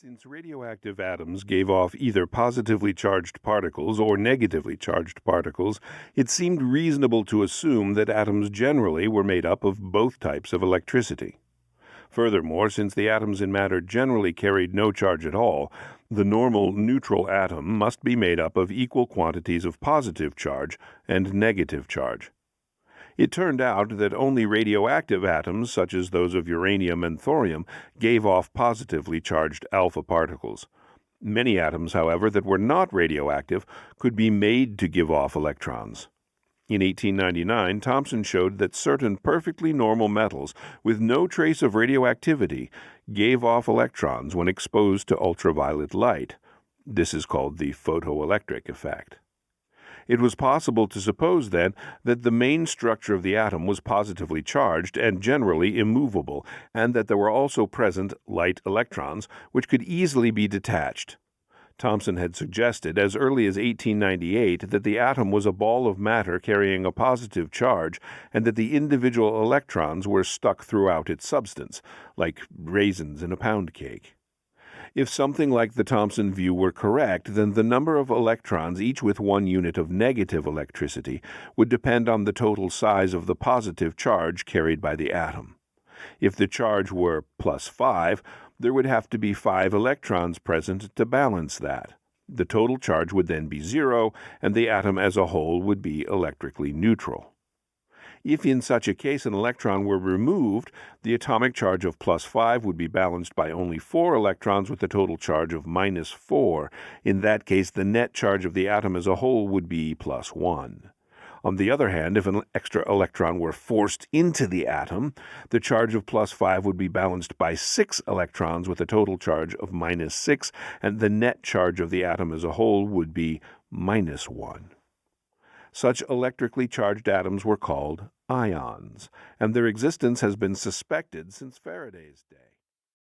Since radioactive atoms gave off either positively charged particles or negatively charged particles, it seemed reasonable to assume that atoms generally were made up of both types of electricity. Furthermore, since the atoms in matter generally carried no charge at all, the normal neutral atom must be made up of equal quantities of positive charge and negative charge. It turned out that only radioactive atoms, such as those of uranium and thorium, gave off positively charged alpha particles. Many atoms, however, that were not radioactive could be made to give off electrons. In 1899, Thomson showed that certain perfectly normal metals with no trace of radioactivity gave off electrons when exposed to ultraviolet light. This is called the photoelectric effect. It was possible to suppose, then, that the main structure of the atom was positively charged and generally immovable, and that there were also present light electrons, which could easily be detached. Thomson had suggested as early as 1898 that the atom was a ball of matter carrying a positive charge, and that the individual electrons were stuck throughout its substance, like raisins in a pound cake. If something like the Thomson view were correct, then the number of electrons, each with 1 unit of negative electricity, would depend on the total size of the positive charge carried by the atom. If the charge were plus 5, there would have to be 5 electrons present to balance that. The total charge would then be 0, and the atom as a whole would be electrically neutral. If in such a case an electron were removed, the atomic charge of plus 5 would be balanced by only 4 electrons with a total charge of minus 4. In that case, the net charge of the atom as a whole would be plus 1. On the other hand, if an extra electron were forced into the atom, the charge of plus 5 would be balanced by 6 electrons with a total charge of minus 6, and the net charge of the atom as a whole would be minus 1. Such electrically charged atoms were called ions, and their existence has been suspected since Faraday's day.